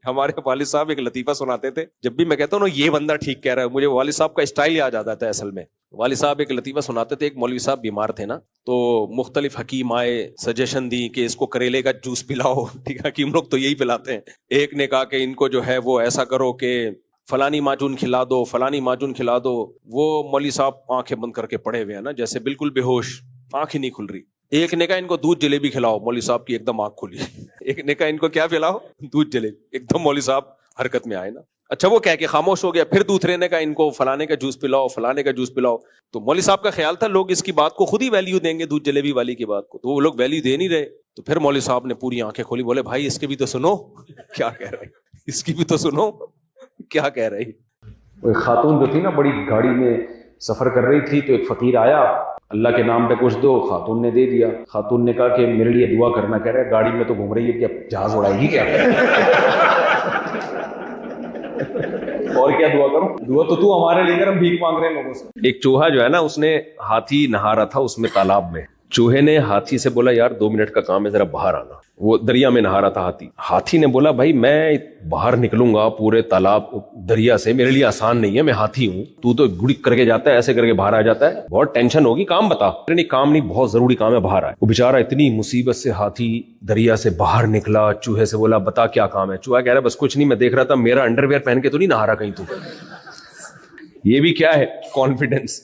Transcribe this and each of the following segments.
ہمارے والد صاحب ایک لطیفہ سناتے تھے، جب بھی میں کہتا ہوں نا یہ بندہ ٹھیک کہہ رہا ہے، مجھے والد صاحب کا اسٹائل یاد آ جاتا ہے اصل میں۔ والد صاحب ایک لطیفہ سناتے تھے، ایک مولوی صاحب بیمار تھے نا، تو مختلف حکیم آئے، سجیشن دی کہ اس کو کریلے کا جوس پلاؤ، ٹھیک ہے، حکیم لوگ تو یہی پلاتے ہیں۔ ایک نے کہا کہ ان کو جو ہے وہ ایسا کرو کہ فلانی معجون کھلا دو، فلانی معجون کھلا دو۔ وہ مولوی صاحب آنکھیں بند کر کے پڑے ہوئے ہیں نا، جیسے بالکل بے ہوش، آنکھ ہی نہیں کھل رہی۔ ایک نے کہا ان کو دودھ جلیبی کھلاؤ، مولوی صاحب کی ایک دم آنکھ کھلی۔ ایک نے کہا ان کو کیا پلاؤ، دودھ جلیبی، ایک دم مولوی صاحب حرکت میں آئے نا۔ اچھا وہ کہہ کے خاموش ہو گیا۔ پھر دوسرے نے کہا ان کو فلانے کا جوس پلاؤ، فلانے کا جوس پلاؤ۔ تو مولوی صاحب کا خیال تھا لوگ اس کی بات کو خود ہی ویلیو دیں گے، دودھ جلیبی والی کی بات کو، تو وہ لوگ ویلیو دے نہیں رہے۔ تو پھر مولوی صاحب نے پوری آنکھیں کھولی، بولے بھائی اس کے بھی تو سنو کیا کہہ رہے، اس کی بھی تو سنو کیا کہہ رہی۔ ایک خاتون جو تھی نا بڑی گاڑی میں سفر کر رہی تھی، تو ایک فقیر آیا، اللہ کے نام پہ کچھ دو، خاتون نے دے دیا۔ خاتون نے کہا کہ میرے لیے دعا کرنا، کہہ رہا ہے گاڑی میں تو گھوم رہی ہے، کیا جہاز اڑائے گی کیا؟ اور کیا دعا کروں؟ دعا تو ہمارے لیے کر، ہم بھیک مانگ رہے ہیں لوگوں سے۔ ایک چوہا جو ہے نا، اس نے ہاتھی نہا رہا تھا اس میں تالاب میں، چوہے نے ہاتھی سے بولا یار 2 منٹ کا کام ہے، ذرا باہر آنا۔ وہ دریا میں نہا رہا تھا ہاتھی۔ ہاتھی نے بولا بھائی میں باہر نکلوں گا پورے تالاب دریا سے، میرے لیے آسان نہیں ہے، میں ہاتھی ہوں، تو گڑی کر کے جاتا ہے، ایسے کر کے باہر آ جاتا ہے، بہت ٹینشن ہوگی، کام بتا۔ نہیں کام نہیں، بہت ضروری کام ہے، باہر آئے۔ وہ بیچارہ اتنی مصیبت سے ہاتھی دریا سے باہر نکلا، چوہے سے بولا بتا کیا کام ہے۔ چوہا کہہ رہا بس کچھ نہیں، میں دیکھ رہا تھا میرا انڈر ویئر پہن کے تو نہیں نہا رہا کہیں تو۔ یہ بھی کیا ہے کانفیڈنس۔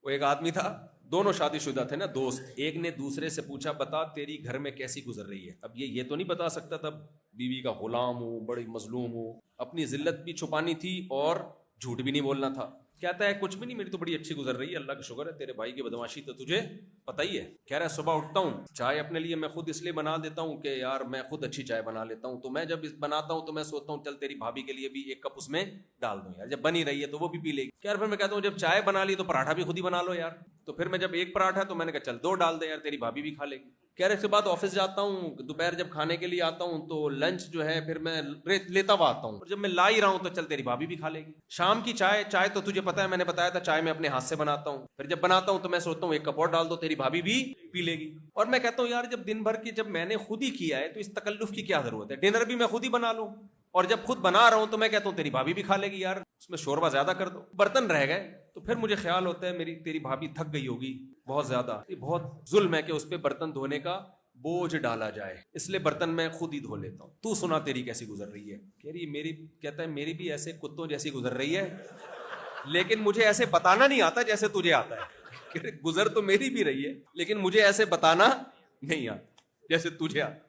وہ ایک آدمی تھا، دونوں شادی شدہ تھے نا دوست، ایک نے دوسرے سے پوچھا بتا تیری گھر میں کیسی گزر رہی ہے۔ اب یہ تو نہیں بتا سکتا تھا، بیوی کا غلام ہوں، بڑی مظلوم ہوں، اپنی ذلت بھی چھپانی تھی اور جھوٹ بھی نہیں بولنا تھا۔ کہتا ہے کچھ بھی نہیں، میری تو بڑی اچھی گزر رہی ہے، اللہ کا شکر ہے، تیرے بھائی کی بدمعاشی تو تجھے پتہ ہی ہے۔ کہہ رہا ہے صبح اٹھتا ہوں، چائے اپنے لیے میں خود اس لیے بنا دیتا ہوں کہ یار میں خود اچھی چائے بنا لیتا ہوں، تو میں جب بناتا ہوں تو میں سوچتا ہوں چل تیری بھابھی کے لیے بھی 1 کپ اس میں ڈال دوں یار، جب بنی رہی ہے تو وہ بھی پی لے گی۔ یار پھر میں کہتا ہوں جب چائے بنا لی تو پراٹھا بھی خود ہی بنا لو یار، تو پھر میں جب 1 پراٹھا تو میں نے کہا چل 2 ڈال دے یار، تیری بھابھی بھی کھا لے گی۔ کہہ رہے اس کے بعد آفس جاتا ہوں، دوپہر جب کھانے کے لیے آتا ہوں تو لنچ جو ہے پھر میں لیتا ہوا آتا ہوں، اور جب میں لا ہی رہا ہوں تو چل تیری بھابھی بھی کھا لے گی۔ شام کی چائے تو تجھے پتا ہے، میں نے بتایا تھا چائے میں اپنے ہاتھ سے بناتا ہوں، پھر جب بناتا ہوں تو میں سوچتا ہوں 1 کپ اور ڈال دو، تیری بھابھی بھی پی لے گی۔ اور میں کہتا ہوں یار جب دن بھر کی جب میں نے خود ہی کیا ہے تو اس تکلف کی کیا ضرورت ہے، ڈنر بھی میں خود ہی بنا لوں، اور جب خود بنا رہا ہوں تو میں کہتا ہوں تیری بھابھی بھی کھا لے گی یار، اس میں شوربہ زیادہ کر دو۔ برتن رہ گئے تو پھر مجھے خیال ہوتا ہے تیری بھابھی تھک گئی ہوگی بہت زیادہ، یہ بہت ظلم ہے کہ اس پہ برتن دھونے کا بوجھ ڈالا جائے، اس لیے برتن میں خود ہی دھو لیتا ہوں، تو سنا تیری کیسی گزر رہی ہے۔ کہہ رہی کہتا ہے میری بھی ایسے کتوں جیسی گزر رہی ہے، لیکن مجھے ایسے بتانا نہیں آتا جیسے تجھے آتا ہے۔ گزر تو میری بھی رہی ہے لیکن مجھے ایسے بتانا نہیں آتا جیسے تجھے آتا۔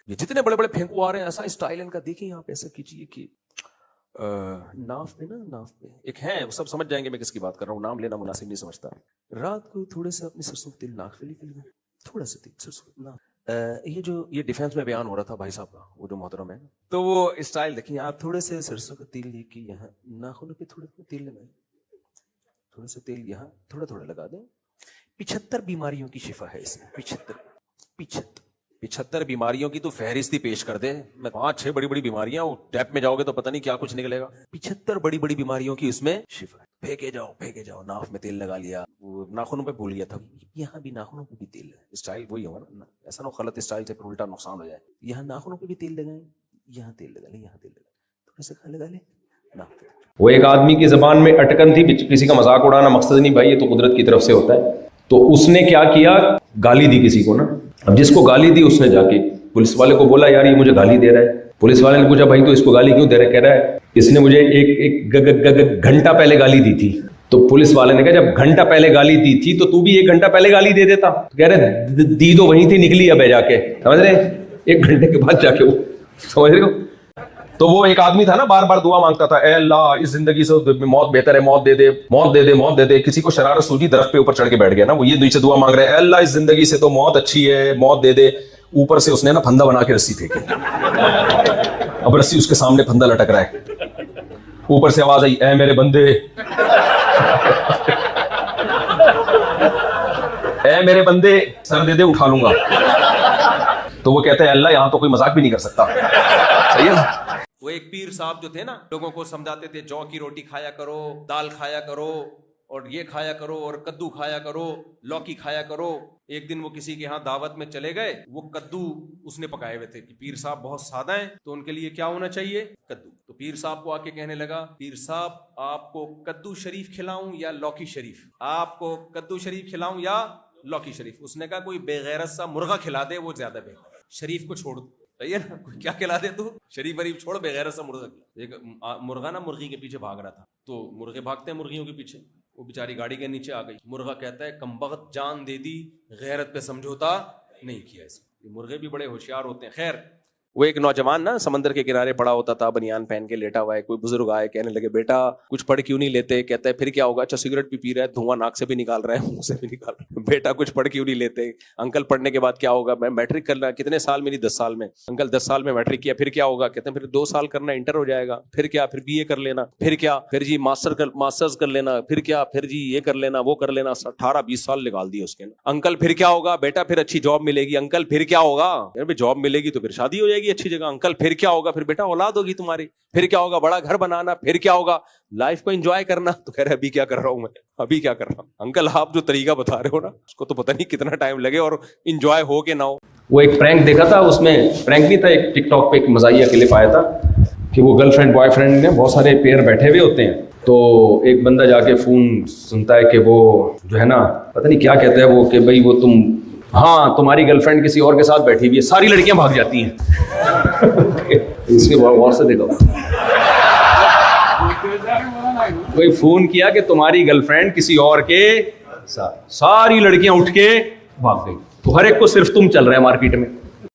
یہ جتنے بڑے بڑے پھینکو آ رہے ہیں، ایسا اسٹائل ان کا دیکھیں، یہاں پہ ایسا کیجیے کہ ناف پہ ایک ہے، وہ سب سمجھ جائیں گے میں کس کی بات کر رہا ہوں، نام لینا مناسب نہیں سمجھتا۔ رات کو تھوڑے سے اپنی سرسوں تیل ناک پہ نکل گئے، تھوڑا سا تیل سرسوں، یہ ڈیفینس میں بیان ہو رہا تھا بھائی صاحب کا، وہ جو محترم ہے، تو وہ اسٹائل دیکھیں آپ، تھوڑے سے سرسوں کا تیل لے کے یہاں ناخنوں پہ تھوڑا تیل لگائیں، تھوڑا سا تیل یہاں تھوڑا لگا دیں۔ 75 بیماریوں کی شفا ہے اس میں، 75 بیماریوں کی تو فہرست ہی پیش کر دیں، میں 5-6 بڑی بڑی بیماریاں، ٹیپ میں جاؤ گے تو پتہ نہیں کیا کچھ نکلے گا۔ 75 بڑی بڑی بیماریوں کی اس میں شفا ہے۔ پھینکے جاؤ، ناف میں تیل لگا لیا، وہ ناخنوں پہ بھول گیا تھا، یہاں بھی ناخنوں پہ بھی تیل ہے، اسٹائل وہی ہوگا نا، ایسا نہ غلط اسٹائل سے پھر الٹا نقصان ہو جائے۔ یہاں ناخنوں پہ بھی تیل لگائیں، یہاں تیل لگا لیں، تھوڑا سا لگا لیں ناف پہ۔ وہ ایک آدمی کی زبان میں اٹکن تھی، کسی کا مذاق اڑانا مقصد نہیں بھائی، یہ تو قدرت کی طرف سے ہوتا ہے۔ تو اس نے کیا کیا، گالی دی کسی کو نا، اب جس کو گالی دی اس نے جا کے پولیس والے کو بولا یار یہ مجھے گالی دے رہا ہے۔ پولیس والے نے پوچھا بھائی تو اس کو گالی کیوں دے رہا ہے؟ کہہ رہا ہے اس نے مجھے ایک گھنٹہ پہلے گالی دی تھی۔ تو پولیس والے نے کہا جب گھنٹہ پہلے گالی دی تھی تو تو بھی 1 گھنٹہ پہلے گالی دے دیتا۔ کہہ رہے دی تو وہیں تھی، نکلی اب جا کے، سمجھ رہے 1 گھنٹے کے بعد جا کے، وہ سمجھ رہے ہو۔ تو وہ ایک آدمی تھا نا، بار بار دعا مانگتا تھا، اے اللہ اس زندگی سے موت بہتر ہے، موت دے دے۔ کسی کو شرارت سوجی، درخت پہ اوپر چڑھ کے بیٹھ گیا نا، وہ یہ نیچے دعا مانگ رہے ہیں، اے اللہ اس زندگی سے تو موت اچھی ہے، موت دے دے۔ اوپر سے اس نے نا پھندا بنا کے رسی پھینکی، اب رسی اس کے سامنے پھندا لٹک رہا ہے، اوپر سے آواز آئی اے میرے بندے، اے میرے بندے سر دے دے اٹھا لوں گا۔ تو وہ کہتا ہے اللہ یہاں تو کوئی مذاق بھی نہیں کر سکتا، صحیح ہے نا۔ وہ ایک پیر صاحب جو تھے نا، لوگوں کو سمجھاتے تھے جو کی روٹی کھایا کرو، دال کھایا کرو، اور یہ کھایا کرو اور کدو کھایا کرو, لوکی کھایا کرو. ایک دن وہ کسی کے ہاں دعوت میں چلے گئے, وہ کدو اس نے پکائے ہوئے تھے کہ پیر صاحب بہت سادہ ہیں تو ان کے لیے کیا ہونا چاہیے, کدو. تو پیر صاحب کو آ کے کہنے لگا, پیر صاحب آپ کو کدو شریف کھلاؤں یا لوکی شریف, آپ کو کدو شریف کھلاؤں یا لوکی شریف. اس نے کہا کوئی بے غیرت سا مرغا کھلا دے, وہ زیادہ بہتر, شریف کو چھوڑ دو. صحیح ہے نا, کیا کھلا دے تو, شریف وریف چھوڑ, بے غیرت سا مرغا کھلا. ایک مرغا نا مرغی کے پیچھے بھاگ رہا تھا, تو مرغے بھاگتے ہیں مرغیوں کے پیچھے, وہ بیچاری گاڑی کے نیچے آ گئی. مرغا کہتا ہے کمبخت جان دے دی, غیرت پہ سمجھوتا نہیں کیا اس. مرغے بھی بڑے ہوشیار ہوتے ہیں. خیر, وہ ایک نوجوان نا سمندر کے کنارے پڑا ہوتا تھا, بنیان پہن کے لیٹا ہوا ہے. کوئی بزرگ آئے, کہنے لگے بیٹا کچھ پڑھ کیوں نہیں لیتے؟ کہتا ہے پھر کیا ہوگا, اچھا سگریٹ بھی پی رہا ہے, دھواں ناک سے بھی نکال رہا ہے, منہ سے بھی نکال رہا ہے, بیٹا کچھ پڑھ کیوں نہیں لیتے؟ انکل پڑھنے کے بعد کیا ہوگا؟ میں میٹرک کرنا. کتنے سال میری؟ 10 سال میں. انکل 10 سال میں میٹرک کیا, پھر کیا ہوگا؟ کہتے ہیں پھر 2 سال کرنا, انٹر ہو جائے گا. پھر کیا؟ پھر BA کر لینا. پھر کیا؟ پھر جی ماسٹرز کر لینا. پھر کیا؟ پھر جی یہ کر لینا, وہ کر لینا. 18-20 سال نکال دیے اس کے. انکل پھر کیا ہوگا؟ بیٹا پھر اچھی جاب ملے گی. انکل پھر کیا ہوگا؟ جاب ملے گی تو پھر شادی ہو جائے گی اچھی جگہ. انکل پھر کیا ہوگا؟ پھر بیٹا اولاد ہوگی تمہاری. پھر کیا ہوگا؟ بڑا گھر بنانا. پھر کیا ہوگا؟ لائف کو انجوائے کرنا. تو کہہ رہے ابھی کیا کر رہا ہوں میں, ابھی کیا کر رہا ہوں. انکل آپ جو طریقہ بتا رہے ہو نا, اس کو تو پتہ نہیں کتنا ٹائم لگے اور انجوائے ہو کہ نہ ہو. وہ ایک پرینک دیکھا تھا, اس میں پرینک نہیں تھا, ایک ٹک ٹاک پہ ایک مزاحیہ کلپ آیا تھا کہ وہ گرل فرینڈ بوائے فرینڈ میں بہت سارے پیئر بیٹھے ہوئے ہوتے ہیں, تو ایک بندہ جا کے فون سنتا ہے کہ وہ جو ہے نا پتہ نہیں کیا کہتا ہے وہ, کہ بھائی وہ تم, ہاں تمہاری گرل فرینڈ کسی اور کے ساتھ بیٹھی ہوئی ہے. ساری لڑکیاں بھاگ جاتی ہیں. اس کے غور سے دیکھو, کوئی فون کیا کہ تمہاری گرل فرینڈ کسی اور کے ساتھ, ساری لڑکیاں اٹھ کے بھاگ گئی. تو ہر ایک کو صرف تم چل رہا ہے مارکیٹ میں.